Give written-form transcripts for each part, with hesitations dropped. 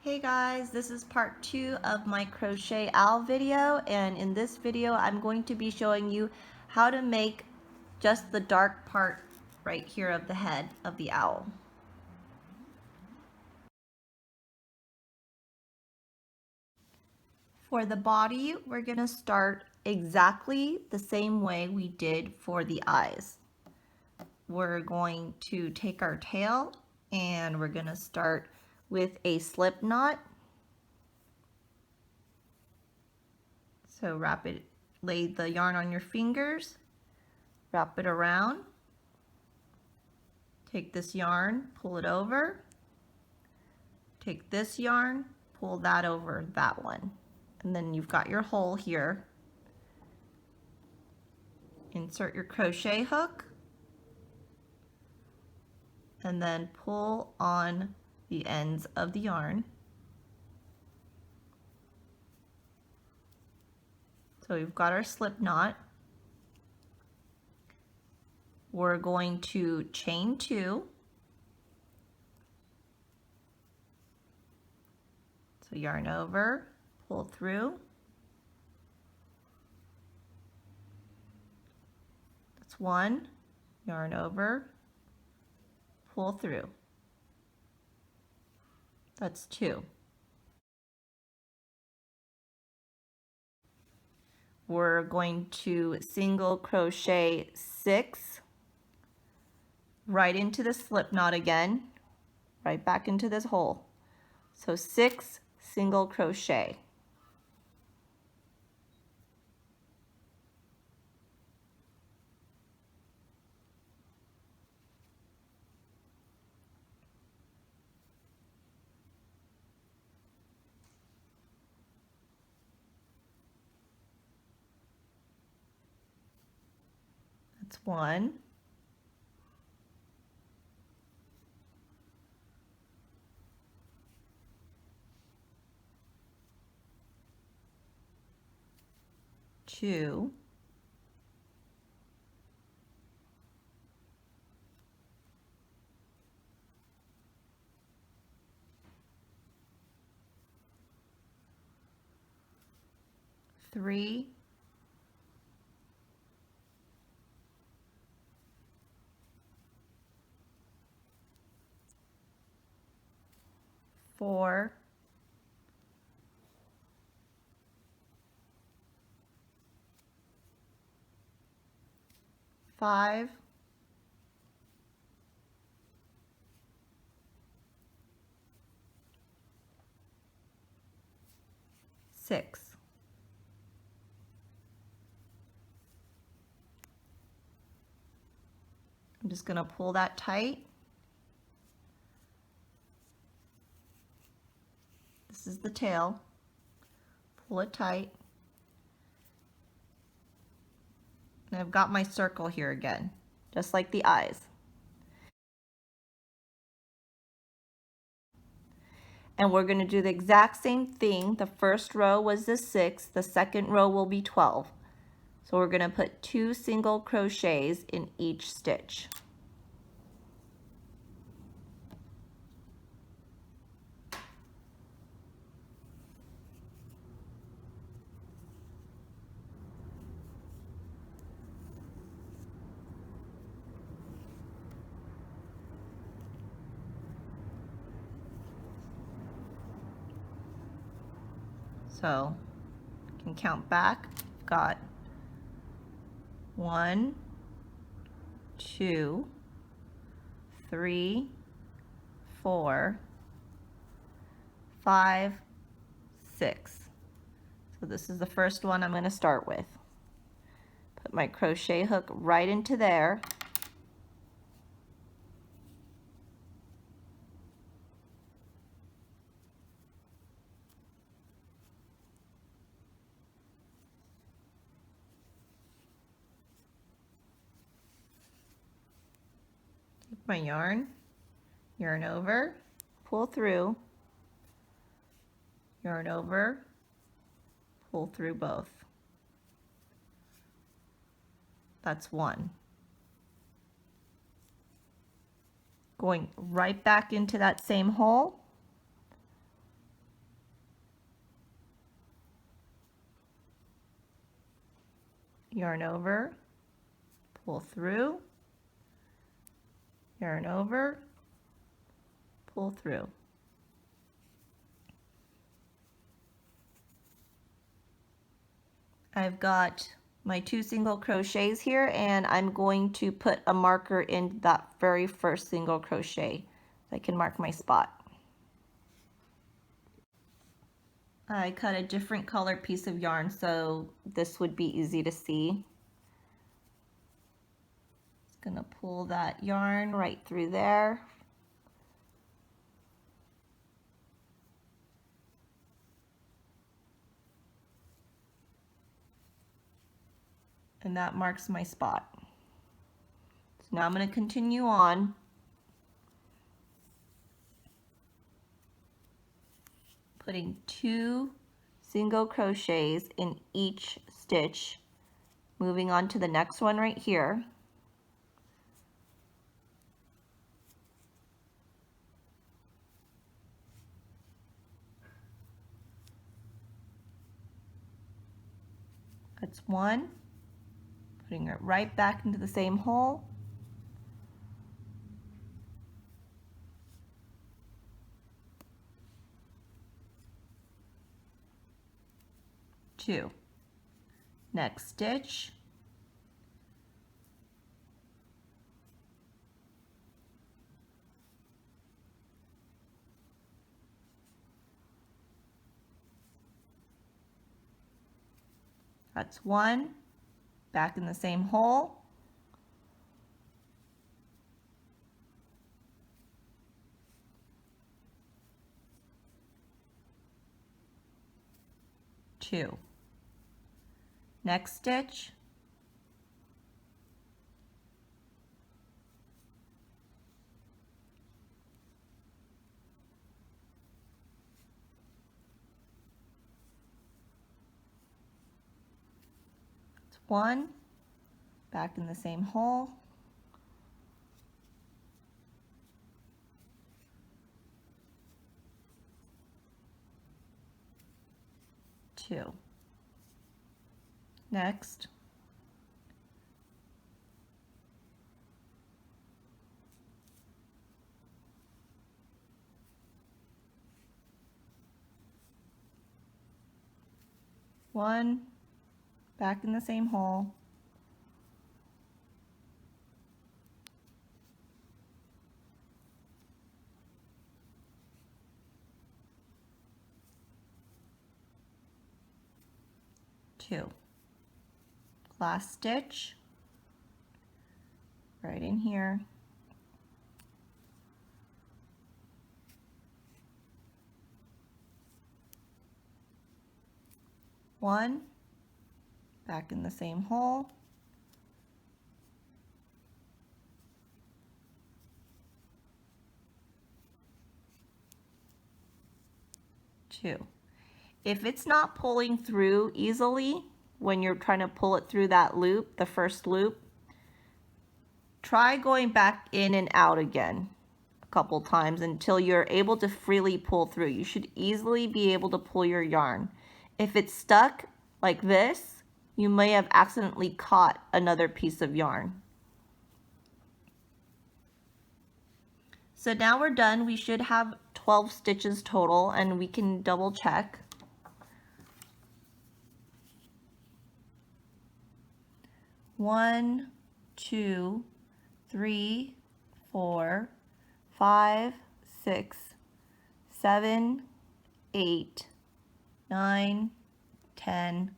Hey guys, this is part 2 of my crochet owl video, and in this video I'm going to be showing you how to make just the dark part right here of the head of the owl. For the body, we're going to start exactly the same way we did for the eyes. We're going to take our tail and we're going to start with a slip knot. So lay the yarn on your fingers, wrap it around, take this yarn, pull it over, take this yarn, pull that over that one, and then you've got your hole here. Insert your crochet hook and then pull on the ends of the yarn. So we've got our slip knot. We're going to chain 2. So yarn over, pull through. That's 1. Yarn over, pull through. That's 2. We're going to single crochet 6 right into the slip knot again, right back into this hole. So 6 single crochet. That's 1. Two, 3, 4, 5, 6. I'm just going to pull that tight. This is the tail. Pull it tight. And I've got my circle here again, just like the eyes. And we're going to do the exact same thing. The first row was the 6, the second row will be 12. So we're going to put 2 single crochets in each stitch. So you can count back. Got 1, 2, 3, 4, 5, 6. So this is the first one I'm going to start with. Put my crochet hook right into there. Take my yarn over, pull through, yarn over, pull through both. That's 1. Going right back into that same hole, yarn over, pull through, yarn over, pull through. I've got my 2 single crochets here, and I'm going to put a marker in that very first single crochet so I can mark my spot. I cut a different color piece of yarn so this would be easy to see. Just gonna pull that yarn right through there. And that marks my spot. So now I'm going to continue on. Putting 2 single crochets in each stitch, moving on to the next one right here. That's 1, putting it right back into the same hole. 2. Next stitch. That's 1, back in the same hole. 2. Next stitch. That's 1, back in the same hole. 2. Next. 1, back in the same hole. 2. Last stitch, right in here. 1, back in the same hole. 2. If it's not pulling through easily when you're trying to pull it through that loop, the first loop, try going back in and out again a couple times until you're able to freely pull through. You should easily be able to pull your yarn. If it's stuck like this, you may have accidentally caught another piece of yarn. So now we're done. We should have 12 stitches total, and we can double check. 1, 2, 3, 4, 5, 6, 7, 8, 9, 10,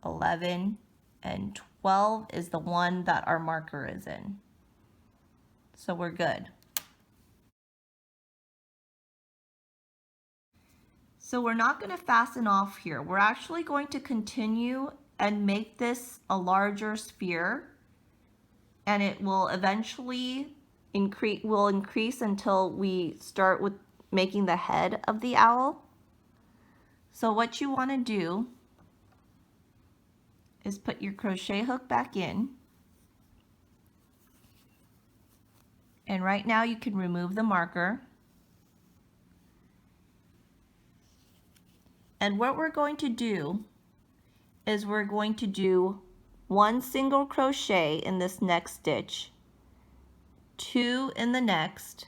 11, and 12 is the one that our marker is in. So we're good. So we're not going to fasten off here. We're actually going to continue and make this a larger sphere, and it will eventually increase until we start with making the head of the owl. So what you want to do is put your crochet hook back in, and right now you can remove the marker. And what we're going to do is we're going to do 1 single crochet in this next stitch, 2 in the next,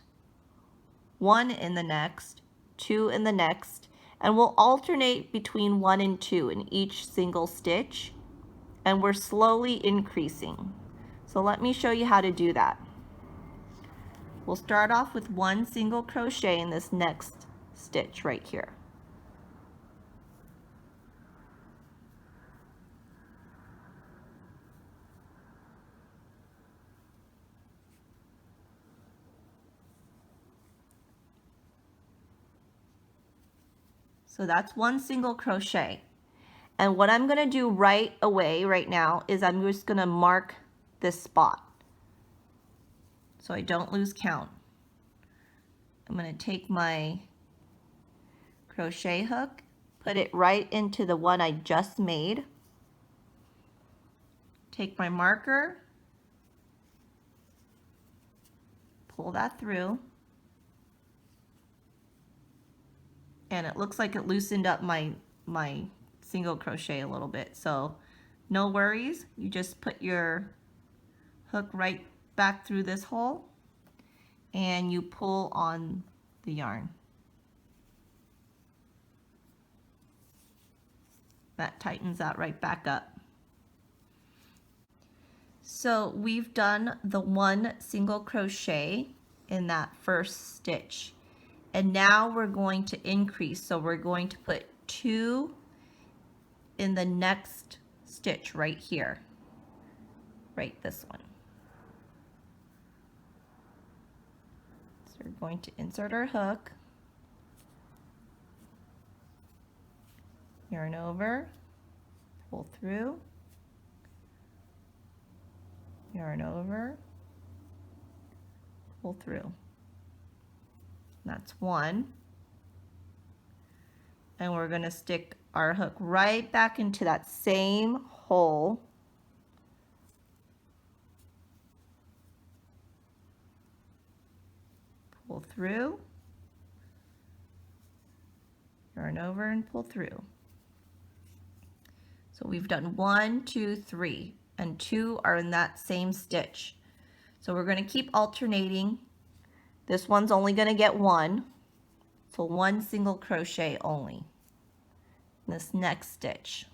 1 in the next, 2 in the next, and we'll alternate between 1 and 2 in each single stitch, and we're slowly increasing. So let me show you how to do that. We'll start off with 1 single crochet in this next stitch right here. So that's 1 single crochet. And what I'm going to do right away, right now, is I'm just going to mark this spot so I don't lose count. I'm going to take my crochet hook, put it right into the one I just made. Take my marker, pull that through, and it looks like it loosened up my single crochet a little bit, so no worries. You just put your hook right back through this hole and you pull on the yarn. That tightens that right back up. So we've done the 1 single crochet in that first stitch, and now we're going to increase. So we're going to put 2 in the next stitch right here, right this one. So we're going to insert our hook, yarn over, pull through, yarn over, pull through. That's 1. And we're going to stick our hook right back into that same hole. Pull through, yarn over and pull through. So we've done 1, 2, 3, and 2 are in that same stitch. So we're going to keep alternating. This one's only going to get 1, so 1 single crochet only in this next stitch.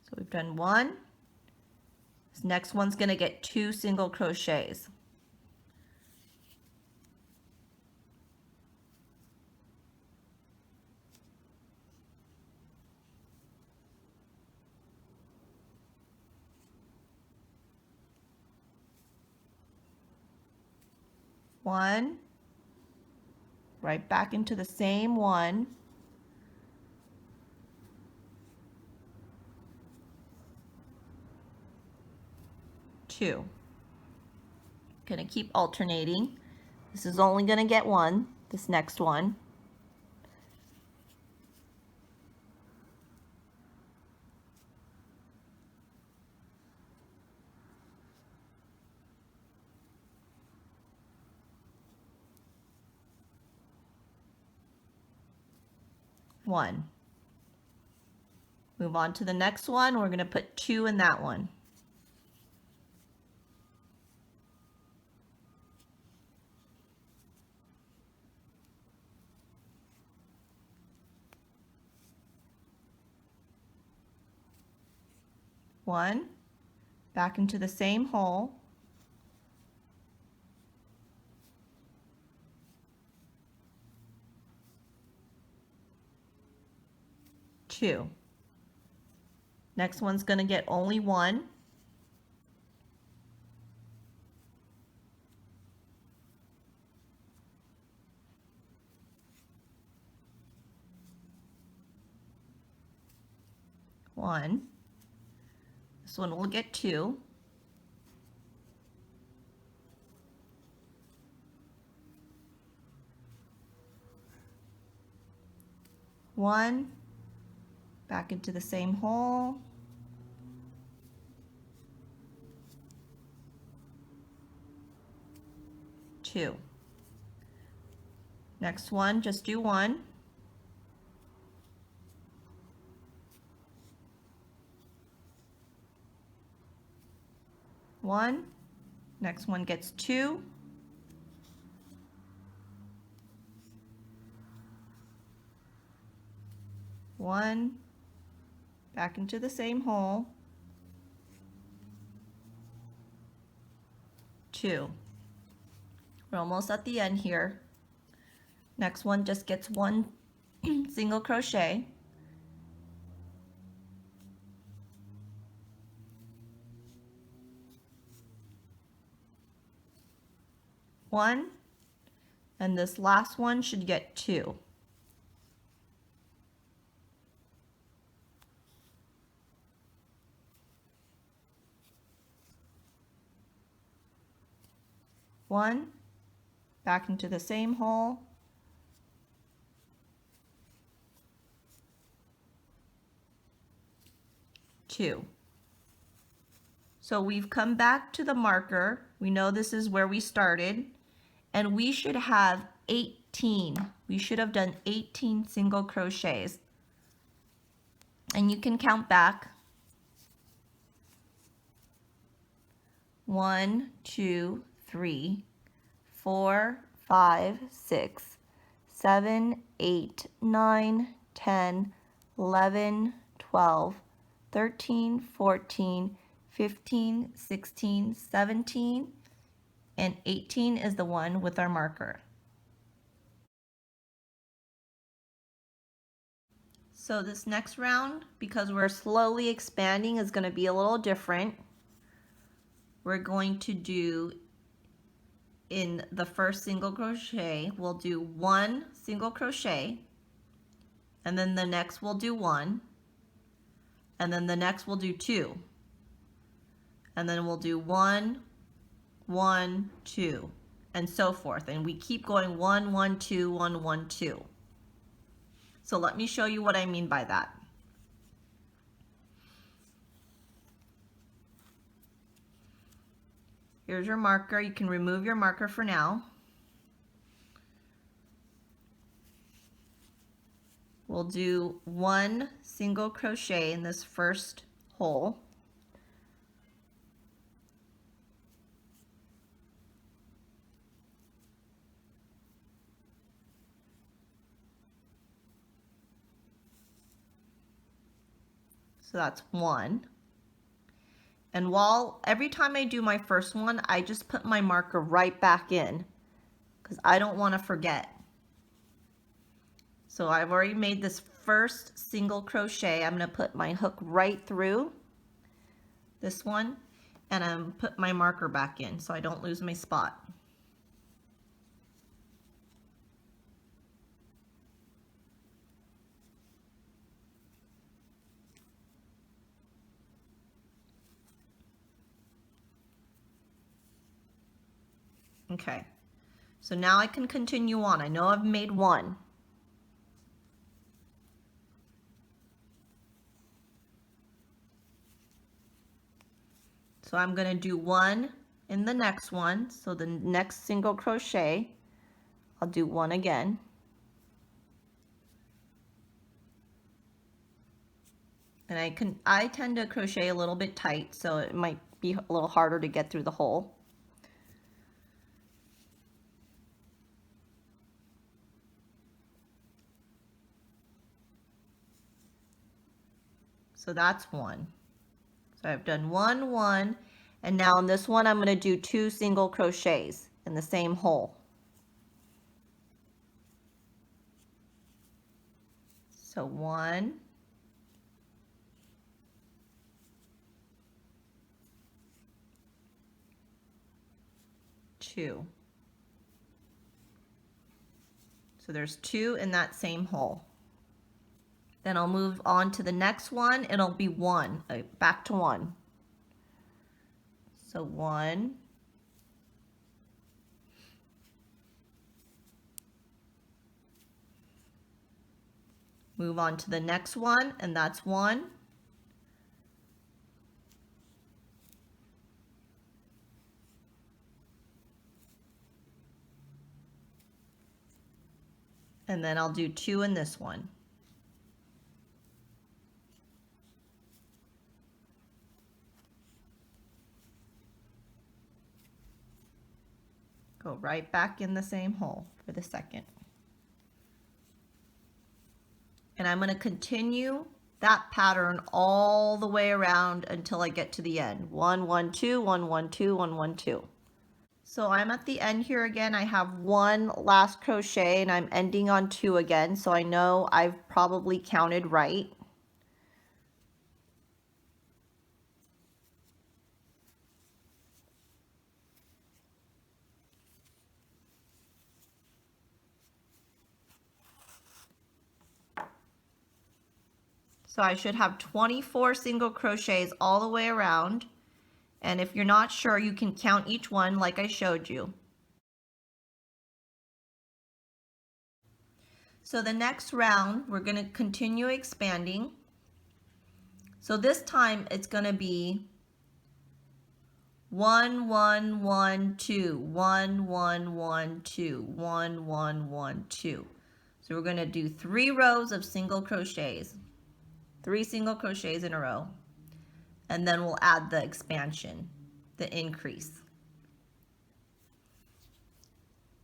So we've done 1. This next one's going to get 2 single crochets. One, right back into the same one, 2. Gonna keep alternating. This is only gonna get 1, this next one. One. Move on to the next one. We're going to put 2 in that one. One, back into the same hole. Two. Next one's going to get only 1. One. This one will get 2. One, back into the same hole. 2. Next one, just do one. One. Next one gets two. One. Back into the same hole. Two. We're almost at the end here. Next one just gets one single crochet. One, and this last one should get two. One, back into the same hole. Two. So we've come back to the marker. We know this is where we started, and we should have 18. We should have done 18 single crochets. And you can count back. 1, 2, 3, 4, 5, 6, 7, 8, 9, 10, 11, 12, 13, 14, 15, 16, 17, and 18 is the one with our marker. So this next round, because we're slowly expanding, is going to be a little different. We're going to do, in the first single crochet, we'll do one single crochet, and then the next we'll do one, and then the next we'll do two, and then we'll do one, one, two, and so forth. And we keep going 1, 1, 2, 1, 1, 2. So let me show you what I mean by that. Here's your marker. You can remove your marker for now. We'll do one single crochet in this first hole. So that's one. And every time I do my first one, I just put my marker right back in because I don't want to forget. So I've already made this first single crochet. I'm going to put my hook right through this one, and I'm put my marker back in so I don't lose my spot. Okay, so now I can continue on. I know I've made one. So I'm going to do one in the next one. So the next single crochet, I'll do one again. And I tend to crochet a little bit tight, so it might be a little harder to get through the hole. So that's one. So I've done one, one, and now in this one I'm going to do two single crochets in the same hole. So one, two. So there's two in that same hole. Then I'll move on to the next one. It'll be one, back to one. So one, move on to the next one, and that's one. And then I'll do 2 in this one. Go right back in the same hole for the second. And I'm going to continue that pattern all the way around until I get to the end. 1, 1, 2, 1, 1, 2, 1, 1, 2. So I'm at the end here again. I have one last crochet and I'm ending on 2 again. So I know I've probably counted right. So I should have 24 single crochets all the way around. And if you're not sure, you can count each one like I showed you. So the next round, we're going to continue expanding. So this time it's going to be 1, 1, 1, 2, 1, 1, 1, 2, 1, 1, 1, 2. So we're going to do 3 rows of single crochets. 3 single crochets in a row, and then we'll add the expansion, the increase.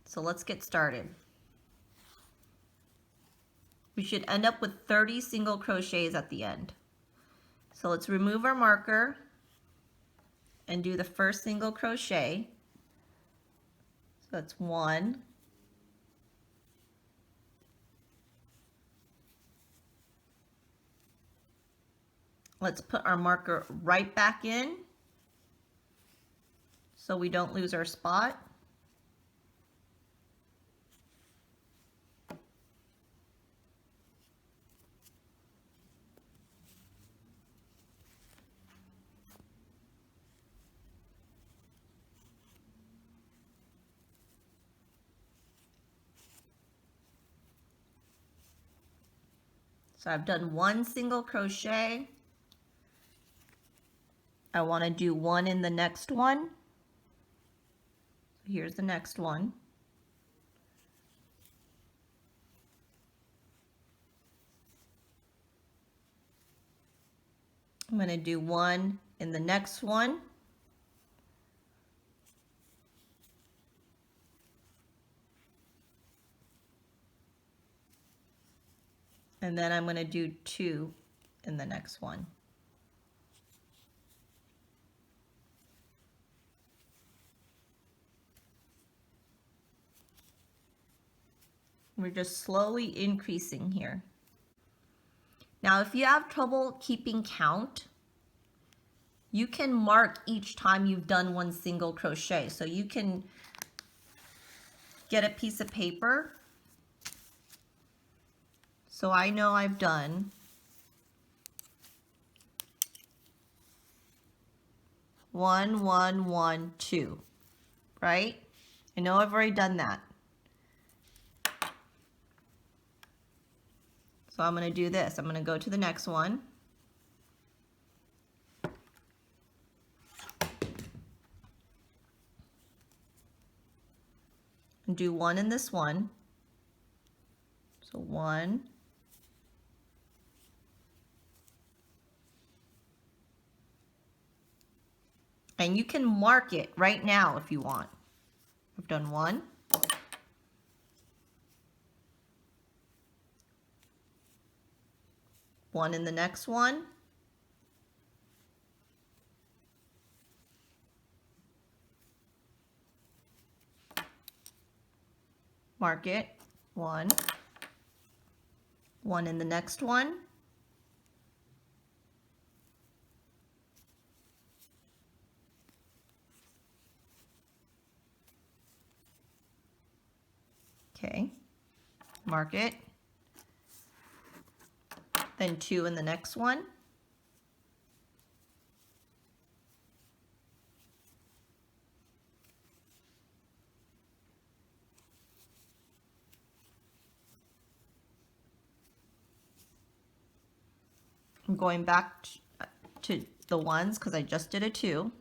So let's get started. We should end up with 30 single crochets at the end. So let's remove our marker and do the first single crochet. So that's 1, let's put our marker right back in so we don't lose our spot. So I've done 1 single crochet. I want to do 1 in the next one. So here's the next one. I'm going to do 1 in the next one. And then I'm going to do 2 in the next one. We're just slowly increasing here. Now, if you have trouble keeping count, you can mark each time you've done 1 single crochet. So you can get a piece of paper. So I know I've done 1, 1, 1, 2, right? I know I've already done that. So I'm going to do this. I'm going to go to the next one. And do 1 in this one. So 1. And you can mark it right now if you want. I've done 1. One in the next one. Mark it. 1. 1 in the next one. Okay. Mark it. Then 2 in the next one. I'm going back to the ones because I just did a 2.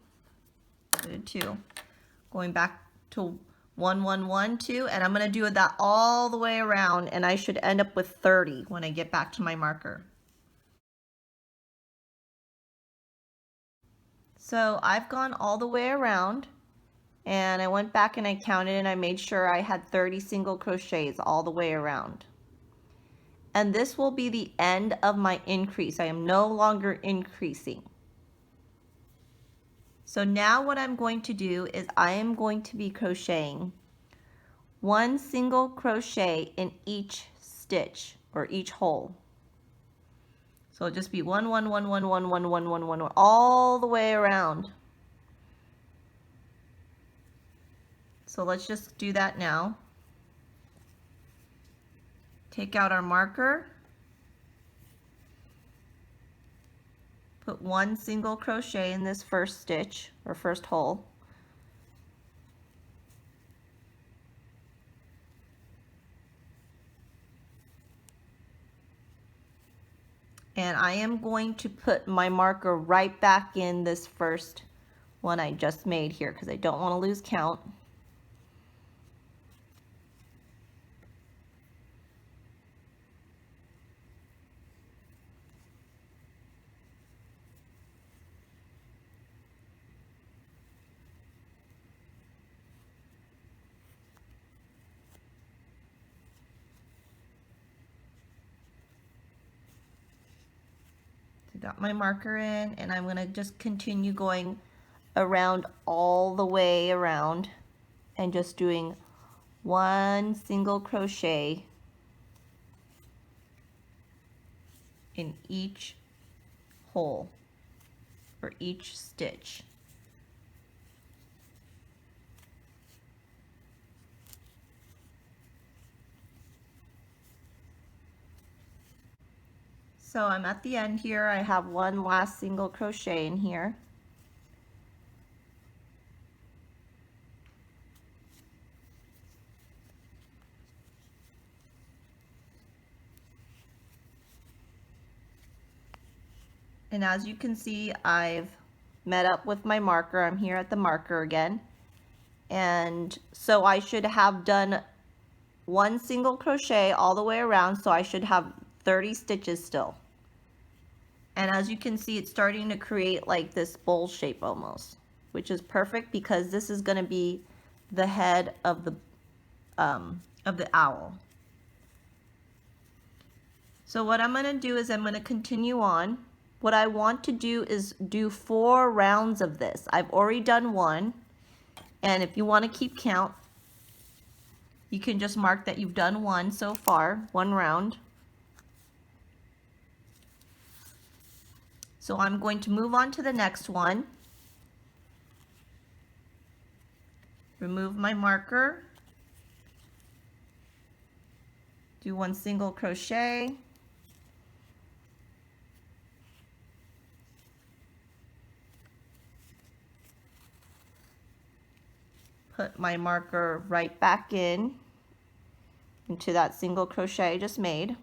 Did a 2. Going back to 1 1 1 2, and I'm going to do that all the way around, and I should end up with 30 when I get back to my marker. So I've gone all the way around, and I went back and I counted and I made sure I had 30 single crochets all the way around. And this will be the end of my increase. I am no longer increasing. So now what I'm going to do is I am going to be crocheting 1 single crochet in each stitch or each hole. So it'll just be 1 1 1 1 1 1 1 1 1 all the way around. So let's just do that now. Take out our marker, put 1 single crochet in this first stitch or first hole. And I am going to put my marker right back in this first one I just made here because I don't want to lose count. Got my marker in, and I'm going to just continue going around all the way around and just doing 1 single crochet in each hole or each stitch. So I'm at the end here. I have 1 last single crochet in here. And as you can see, I've met up with my marker. I'm here at the marker again. And so I should have done 1 single crochet all the way around, so I should have 30 stitches still. And as you can see, it's starting to create like this bowl shape almost, which is perfect because this is going to be the head of the owl. So what I'm going to do is I'm going to continue on. What I want to do is do 4 rounds of this. I've already done 1, and if you want to keep count, you can just mark that you've done 1 so far, 1 round. So I'm going to move on to the next one. Remove my marker. Do 1 single crochet. Put my marker right back in into that single crochet I just made.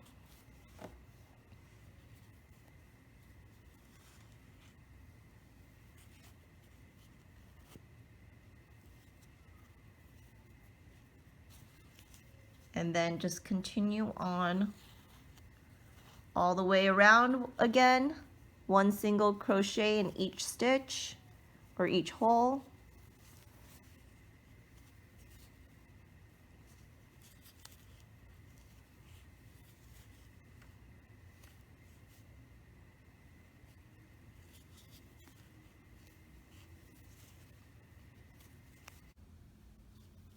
And then just continue on all the way around again. 1 single crochet in each stitch or each hole.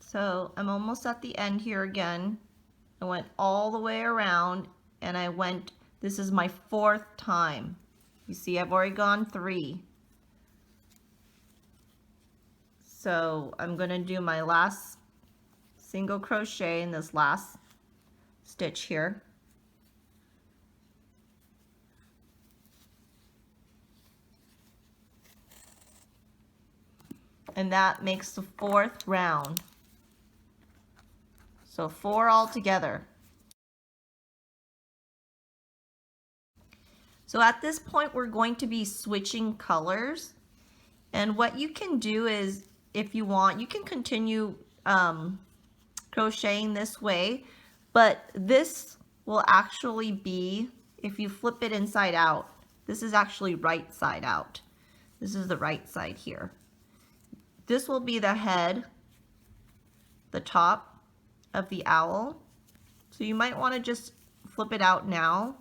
So I'm almost at the end here again. I went all the way around and I went, this is my 4th time. You see I've already gone 3. So I'm going to do my last single crochet in this last stitch here. And that makes the 4th round. So 4 all together. So at this point we're going to be switching colors, and what you can do is, if you want, you can continue crocheting this way, but this will actually be, if you flip it inside out, this is actually right side out. This is the right side here. This will be the head, the top of the owl. So you might want to just flip it out now